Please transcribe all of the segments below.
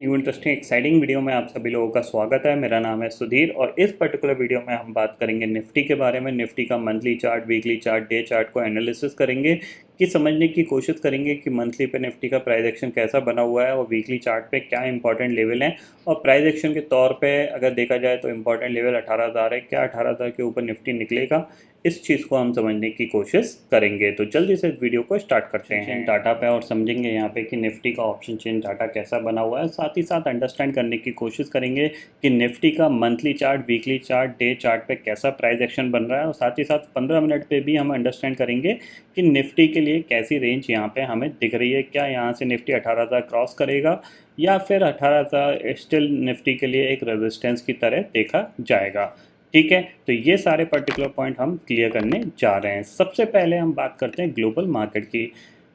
New interesting exciting video में आप सभी लोगों का स्वागत है। मेरा नाम है सुधीर और इस पर्टिकुलर वीडियो में हम बात करेंगे निफ्टी के बारे में। निफ्टी का monthly chart, weekly chart, day chart को एनालिसिस करेंगे कि समझने की कोशिश करेंगे कि मंथली पे निफ्टी का प्राइस एक्शन कैसा बना हुआ है और वीकली चार्ट पे क्या इंपॉर्टेंट लेवल है। और प्राइस एक्शन के तौर पे अगर देखा जाए तो इंपॉर्टेंट लेवल 18,000 है। क्या 18,000 के ऊपर निफ्टी निकलेगा, इस चीज़ को हम समझने की कोशिश करेंगे। तो जल्दी से इस वीडियो को स्टार्ट करते हैं डाटा पे और समझेंगे यहाँ पे कि निफ्टी का ऑप्शन चेन डाटा कैसा बना हुआ है। साथ ही साथ अंडरस्टैंड करने की कोशिश करेंगे कि निफ्टी का monthly chart, weekly chart, day chart पे कैसा प्राइस एक्शन बन रहा है। और साथ ही साथ 15 मिनट पे भी हम अंडरस्टैंड करेंगे कि निफ्टी के लिए कैसी रेंज यहाँ पे हमें दिख रही है। क्या यहाँ से निफ्टी 18,000 क्रॉस करेगा या फिर 18,000 स्टिल निफ्टी के लिए एक रेजिस्टेंस की तरह देखा जाएगा। ठीक है, तो ये सारे पर्टिकुलर पॉइंट हम क्लियर करने जा रहे हैं। सबसे पहले हम बात करते हैं ग्लोबल मार्केट की।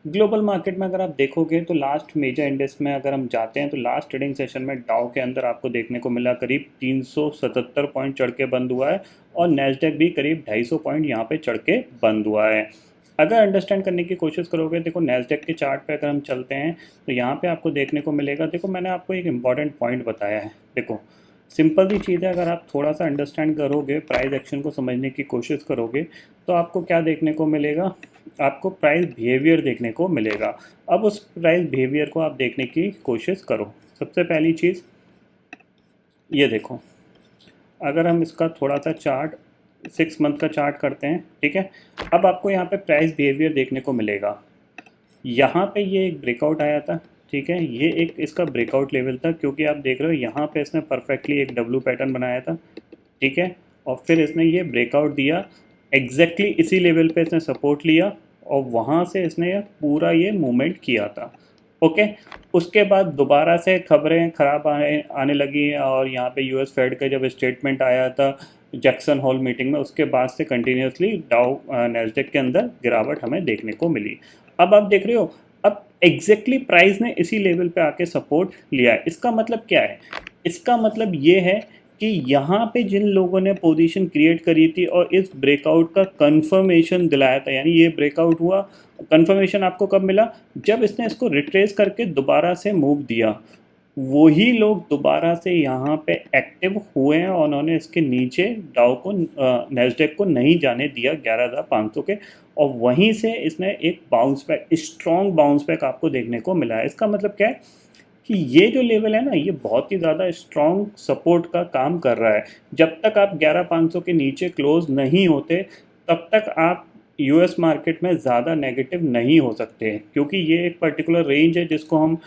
ग्लोबल मार्केट में अगर आप देखोगे तो लास्ट मेजर इंडेक्स में अगर हम जाते हैं तो लास्ट ट्रेडिंग सेशन में डाउ के अंदर आपको देखने को मिला करीब 377 पॉइंट चढ़ के बंद हुआ है और नैस्डैक भी करीब 250 पॉइंट यहाँ पे चढ़ के बंद हुआ है। अगर अंडरस्टैंड करने की कोशिश करोगे, देखो नैस्डैक के चार्ट पे अगर हम चलते हैं तो यहाँ पे आपको देखने को मिलेगा। देखो मैंने आपको एक इम्पॉर्टेंट पॉइंट बताया है। देखो सिंपल सी चीज़ है, अगर आप थोड़ा सा अंडरस्टैंड करोगे, प्राइस एक्शन को समझने की कोशिश करोगे तो आपको क्या देखने को मिलेगा, आपको प्राइस बिहेवियर देखने को मिलेगा। अब उस प्राइस बिहेवियर को आप देखने की कोशिश करो। सबसे पहली चीज़ ये देखो, अगर हम इसका थोड़ा सा चार्ट 6 मंथ का चार्ट करते हैं, ठीक है। अब आपको यहाँ पे प्राइस बिहेवियर देखने को मिलेगा। यहाँ पे ये एक ब्रेकआउट आया था, ठीक है। ये एक इसका ब्रेकआउट लेवल था क्योंकि आप देख रहे हो यहाँ पे इसने परफेक्टली एक डब्ल्यू पैटर्न बनाया था, ठीक है। और फिर इसने ये ब्रेकआउट दिया, एग्जैक्टली इसी लेवल पे इसने सपोर्ट लिया और वहाँ से इसने पूरा ये मूवमेंट किया था। ओके, उसके बाद दोबारा से खबरें ख़राब आने लगी और यहाँ पे यूएस फेड का जब स्टेटमेंट आया था जैक्सन होल मीटिंग में, उसके बाद से कंटिन्यूसली डाउ नैस्डैक के अंदर गिरावट हमें देखने को मिली। अब आप देख रहे हो, अब एग्जैक्टली प्राइस ने इसी लेवल पे आके सपोर्ट लिया है। इसका मतलब क्या है? इसका मतलब ये है कि यहाँ पे जिन लोगों ने पोजीशन क्रिएट करी थी और इस ब्रेकआउट का कंफर्मेशन दिलाया था, यानी ये ब्रेकआउट हुआ, कंफर्मेशन आपको कब मिला? जब इसने इसको रिट्रेस करके दोबारा से मूव दिया। वही लोग दोबारा से यहाँ पे एक्टिव हुए हैं और उन्होंने इसके नीचे डाउ को, नैस्डैक को नहीं जाने दिया 11,500 के, और वहीं से इसने एक bounce back, strong bounce back आपको देखने को मिला है। इसका मतलब क्या है कि ये जो लेवल है ना, ये बहुत ही ज़्यादा स्ट्रॉन्ग सपोर्ट का काम कर रहा है। जब तक आप 11,500 के नीचे क्लोज नहीं होते तब तक आप यूएस मार्केट में ज़्यादा नेगेटिव नहीं हो सकते, क्योंकि ये एक पर्टिकुलर रेंज है जिसको हम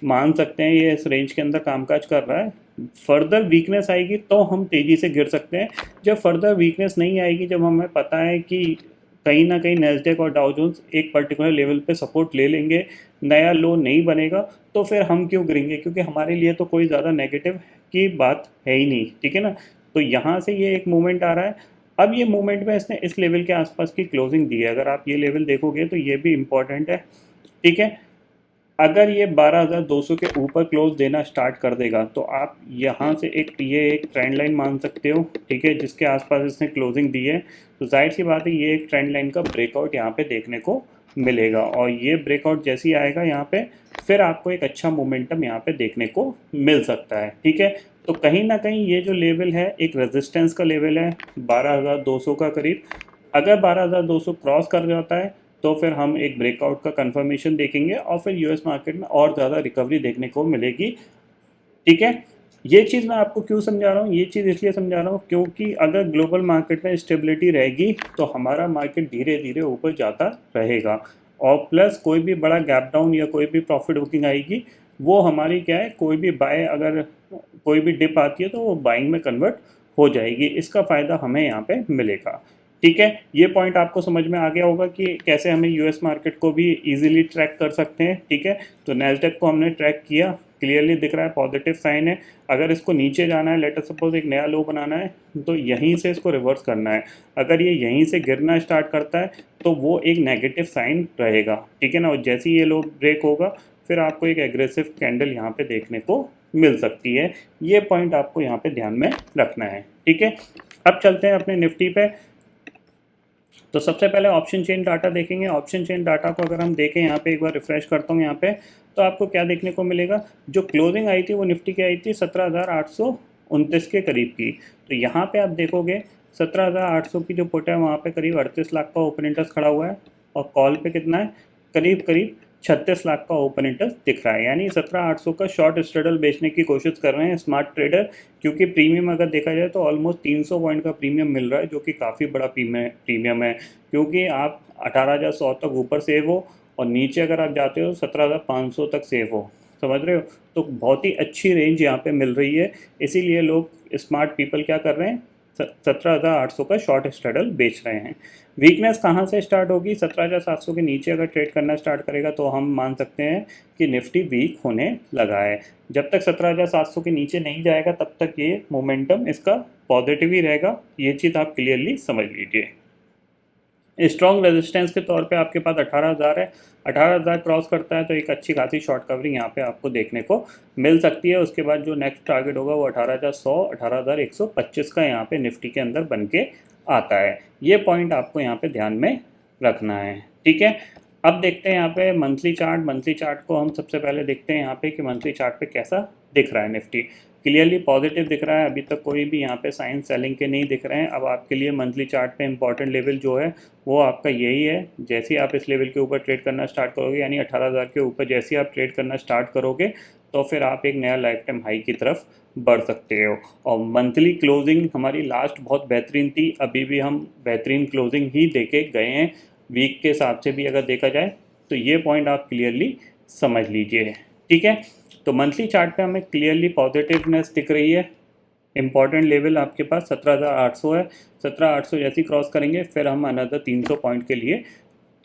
मान सकते हैं ये इस रेंज के अंदर कामकाज कर रहा है। फर्दर वीकनेस आएगी तो हम तेज़ी से गिर सकते हैं। जब फर्दर वीकनेस नहीं आएगी, जब हमें पता है कि कहीं ना कहीं नैस्डैक और डाउ जोन्स एक पर्टिकुलर लेवल पे सपोर्ट ले लेंगे, नया लो नहीं बनेगा, तो फिर हम क्यों गिरेंगे? क्योंकि हमारे लिए तो कोई ज़्यादा नेगेटिव की बात है ही नहीं, ठीक है ना। तो यहाँ से ये एक मूवमेंट आ रहा है। अब ये मूवमेंट में इसने इस लेवल के आसपास की क्लोजिंग दी है। अगर आप ये लेवल देखोगे तो ये भी इम्पॉर्टेंट है, ठीक है। अगर ये 12,200 के ऊपर क्लोज देना स्टार्ट कर देगा तो आप यहाँ से ये एक ट्रेंड लाइन मान सकते हो, ठीक है, जिसके आसपास इसने क्लोजिंग दी है। तो जाहिर सी बात है ये एक ट्रेंड लाइन का ब्रेकआउट यहाँ पे देखने को मिलेगा और ये ब्रेकआउट जैसे ही आएगा यहाँ पे, फिर आपको एक अच्छा मोमेंटम यहाँ पे देखने को मिल सकता है, ठीक है। तो कहीं ना कहीं ये जो लेवल है एक रेजिस्टेंस का लेवल है 12,200 का करीब। अगर 12,200 क्रॉस कर जाता है तो फिर हम एक ब्रेकआउट का कंफर्मेशन देखेंगे और फिर यूएस मार्केट में और ज़्यादा रिकवरी देखने को मिलेगी, ठीक है। ये चीज़ मैं आपको क्यों समझा रहा हूँ? ये चीज़ इसलिए समझा रहा हूँ क्योंकि अगर ग्लोबल मार्केट में स्टेबिलिटी रहेगी तो हमारा मार्केट धीरे धीरे ऊपर जाता रहेगा और प्लस कोई भी बड़ा गैप डाउन या कोई भी प्रॉफिट बुकिंग आएगी, वो हमारी क्या है, कोई भी बाय, अगर कोई भी डिप आती है तो वो बाइंग में कन्वर्ट हो जाएगी। इसका फ़ायदा हमें यहाँ पे मिलेगा, ठीक है। ये पॉइंट आपको समझ में आ गया होगा कि कैसे हमें यूएस मार्केट को भी इजीली ट्रैक कर सकते हैं, ठीक है। तो नैस्डैक को हमने ट्रैक किया, क्लियरली दिख रहा है, पॉजिटिव साइन है। अगर इसको नीचे जाना है, लेट अस सपोज एक नया लो बनाना है, तो यहीं से इसको रिवर्स करना है। अगर ये यहीं से गिरना स्टार्ट करता है तो वो एक नेगेटिव साइन रहेगा, ठीक है ना। और जैसे ही ये लो ब्रेक होगा फिर आपको एक एग्रेसिव कैंडल यहाँ पे देखने को मिल सकती है। ये पॉइंट आपको यहाँ पे ध्यान में रखना है, ठीक है। अब चलते हैं अपने निफ्टी पे। तो सबसे पहले ऑप्शन चेन डाटा देखेंगे। ऑप्शन चेन डाटा को अगर हम देखें, यहाँ पे एक बार रिफ्रेश करता हूँ यहाँ पे, तो आपको क्या देखने को मिलेगा, जो क्लोजिंग आई थी वो निफ्टी की आई थी 17,829 के करीब की। तो यहाँ पे आप देखोगे 17,800 की जो पुट है वहाँ पे करीब 38 लाख का ओपन इंटरेस्ट खड़ा हुआ है, और कॉल पे कितना है, करीब करीब 36 लाख का ओपन इंटरेस्ट दिख रहा है। यानी 17,800 का शॉर्ट स्ट्रेडल बेचने की कोशिश कर रहे हैं स्मार्ट ट्रेडर, क्योंकि प्रीमियम अगर देखा जाए तो ऑलमोस्ट 300 पॉइंट का प्रीमियम मिल रहा है, जो कि काफ़ी बड़ा प्रीमियम है। क्योंकि आप 18,100 तक ऊपर सेव हो और नीचे अगर आप जाते हो 17,500 तक सेव हो, समझ रहे हो, तो बहुत ही अच्छी रेंज यहाँ पे मिल रही है। इसीलिए लोग स्मार्ट पीपल क्या कर रहे हैं, 17,800 का शॉर्ट स्ट्रेडल बेच रहे हैं। वीकनेस कहाँ से स्टार्ट होगी, 17,700 के नीचे अगर ट्रेड करना स्टार्ट करेगा तो हम मान सकते हैं कि निफ्टी वीक होने लगा है। जब तक 17,700 के नीचे नहीं जाएगा तब तक ये मोमेंटम इसका पॉजिटिव ही रहेगा, ये चीज़ आप क्लियरली समझ लीजिए। स्ट्रॉन्ग रेजिस्टेंस के तौर पे आपके पास 18,000 है, 18,000 क्रॉस करता है तो एक अच्छी खासी शॉर्ट कवरिंग यहाँ पे आपको देखने को मिल सकती है। उसके बाद जो नेक्स्ट टारगेट होगा वो 18,100, 18,125 का यहाँ पे निफ्टी के अंदर बन के आता है। ये पॉइंट आपको यहाँ पे ध्यान में रखना है, ठीक है। अब देखते हैं यहाँ पे मंथली चार्ट। मंथली चार्ट को हम सबसे पहले देखते हैं यहाँ पे कि मंथली चार्ट पे कैसा दिख रहा है निफ्टी। क्लियरली पॉजिटिव दिख रहा है, अभी तक कोई भी यहाँ पे साइन सेलिंग के नहीं दिख रहे हैं। अब आपके लिए मंथली चार्ट पे इंपॉर्टेंट लेवल जो है वो आपका यही है। जैसे ही आप इस लेवल के ऊपर ट्रेड करना स्टार्ट करोगे, यानी 18,000 के ऊपर जैसे ही आप ट्रेड करना स्टार्ट करोगे, तो फिर आप एक नया लाइफ टाइम हाई की तरफ बढ़ सकते हो। और मंथली क्लोजिंग हमारी लास्ट बहुत बेहतरीन थी, अभी भी हम बेहतरीन क्लोजिंग ही देके गए हैं। वीक के हिसाब से भी अगर देखा जाए तो ये पॉइंट आप क्लियरली समझ लीजिए, ठीक है। तो मंथली चार्ट पे हमें क्लियरली पॉजिटिवनेस दिख रही है। इंपॉर्टेंट लेवल आपके पास 17,800 है। 17,800 जैसे क्रॉस करेंगे फिर हम अनदर 300 पॉइंट के लिए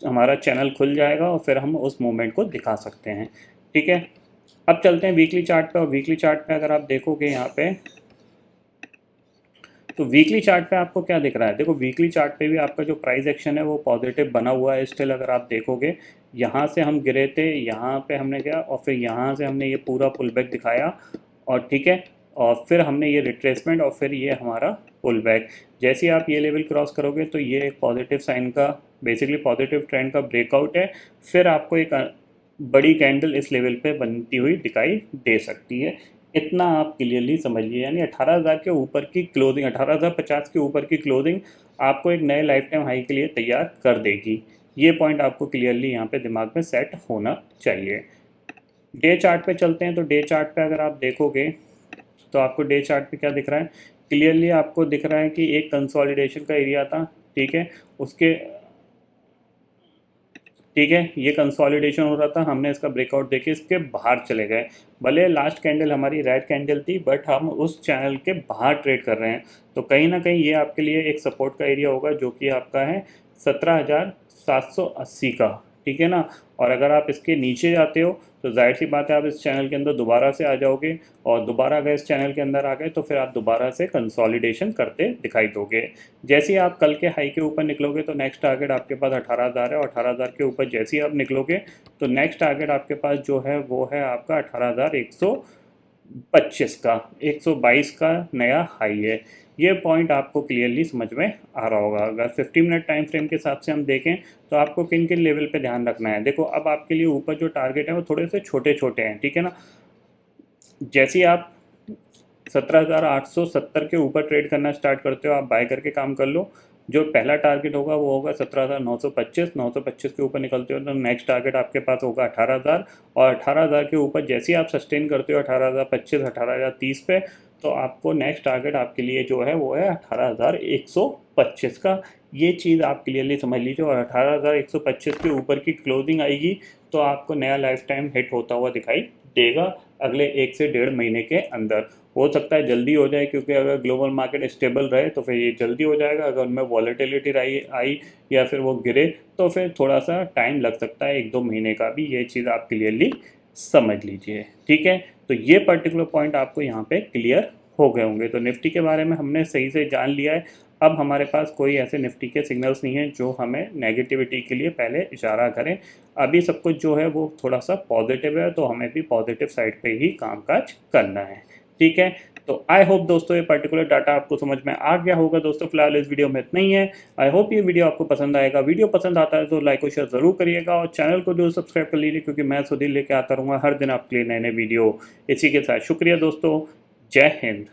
हमारा चैनल खुल जाएगा और फिर हम उस मूवमेंट को दिखा सकते हैं, ठीक है। अब चलते हैं वीकली चार्ट पे। और वीकली चार्ट पे अगर आप देखोगे यहाँ पे, तो वीकली चार्ट पे आपको क्या दिख रहा है, देखो वीकली चार्ट पे भी आपका जो प्राइस एक्शन है वो पॉजिटिव बना हुआ है स्टिल। अगर आप देखोगे यहाँ से हम गिरे थे, यहाँ पे हमने गया और फिर यहाँ से हमने ये पूरा पुल बैक दिखाया, और ठीक है, और फिर हमने ये रिट्रेसमेंट और फिर ये हमारा पुल बैक। जैसे ही आप ये लेवल क्रॉस करोगे तो ये एक पॉजिटिव साइन का, बेसिकली पॉजिटिव ट्रेंड का ब्रेकआउट है। फिर आपको एक बड़ी कैंडल इस लेवल पे बनती हुई दिखाई दे सकती है। इतना आप क्लियरली समझिए, यानी 18,000 के ऊपर की क्लोजिंग, 18,050 के ऊपर की क्लोजिंग आपको एक नए लाइफ टाइम हाई के लिए तैयार कर देगी। ये पॉइंट आपको क्लियरली यहाँ पे दिमाग में सेट होना चाहिए। डे चार्ट पे चलते हैं। तो डे चार्ट पे अगर आप देखोगे तो आपको डे चार्ट पे क्या दिख रहा है, क्लियरली आपको दिख रहा है कि एक कंसोलिडेशन का एरिया था, ठीक है, उसके, ठीक है, ये कंसोलिडेशन हो रहा था, हमने इसका ब्रेकआउट देके इसके बाहर चले गए। भले लास्ट कैंडल हमारी रेड कैंडल थी, बट हम उस चैनल के बाहर ट्रेड कर रहे हैं। तो कहीं ना कहीं ये आपके लिए एक सपोर्ट का एरिया होगा, जो कि आपका है 17,780 का, ठीक है ना। और अगर आप इसके नीचे जाते हो तो जाहिर सी बात है आप इस चैनल के अंदर दोबारा से आ जाओगे, और दोबारा अगर इस चैनल के अंदर आ गए तो फिर आप दोबारा से कंसोलिडेशन करते दिखाई दोगे। जैसे ही आप कल के हाई के ऊपर निकलोगे तो नेक्स्ट टारगेट आपके पास 18,000 है, और 18,000 के ऊपर जैसे ही आप निकलोगे तो नेक्स्ट टारगेट आपके पास जो है वो है आपका 18,125 का, 122 का नया हाई है। ये पॉइंट आपको क्लियरली समझ में आ रहा होगा। अगर 50 मिनट टाइम फ्रेम के हिसाब से हम देखें तो आपको किन किन लेवल पे ध्यान रखना है। देखो अब आपके लिए ऊपर जो टारगेट है वो थोड़े से छोटे छोटे हैं, ठीक है ना। जैसे ही आप 17,870 के ऊपर ट्रेड करना स्टार्ट करते हो, आप बाय करके काम कर लो। जो पहला टारगेट होगा वो होगा 17,925, 925 के ऊपर निकलते हो तो नेक्स्ट टारगेट आपके पास होगा 18,000, और 18,000 के ऊपर जैसे ही आप सस्टेन करते हो 18,025, 18,030 पे, तो आपको नेक्स्ट टारगेट आपके लिए जो है वो है 18,125 का। ये चीज़ आप क्लियरली समझ लीजिए, और 18,125 के ऊपर की क्लोजिंग आएगी तो आपको नया लाइफ टाइम हिट होता हुआ दिखाई देगा अगले 1 से 1.5 महीने के अंदर। हो सकता है जल्दी हो जाए, क्योंकि अगर ग्लोबल मार्केट स्टेबल रहे तो फिर ये जल्दी हो जाएगा। अगर उनमें वॉलेटिलिटी आई या फिर वो गिरे तो फिर थोड़ा सा टाइम लग सकता है, 1-2 महीने का भी। ये चीज़ आप क्लियरली समझ लीजिए, ठीक है। तो ये पर्टिकुलर पॉइंट आपको यहाँ पे क्लियर हो गए होंगे। तो निफ्टी के बारे में हमने सही से जान लिया है। अब हमारे पास कोई ऐसे निफ्टी के सिग्नल्स नहीं हैं जो हमें नेगेटिविटी के लिए पहले इशारा करें। अभी सब कुछ जो है वो थोड़ा सा पॉजिटिव है, तो हमें भी पॉजिटिव साइड पे ही कामकाज करना है, ठीक है। तो आई होप दोस्तों ये पर्टिकुलर डाटा आपको समझ में आ गया होगा। दोस्तों फिलहाल इस वीडियो में इतना ही है। आई होप ये वीडियो आपको पसंद आएगा। वीडियो पसंद आता है तो लाइक और शेयर ज़रूर करिएगा और चैनल को जो सब्सक्राइब कर लीजिए, क्योंकि मैं सुधीर लेके आता रहूँगा हर दिन आपके लिए नए नए वीडियो। इसी के साथ शुक्रिया दोस्तों, जय हिंद।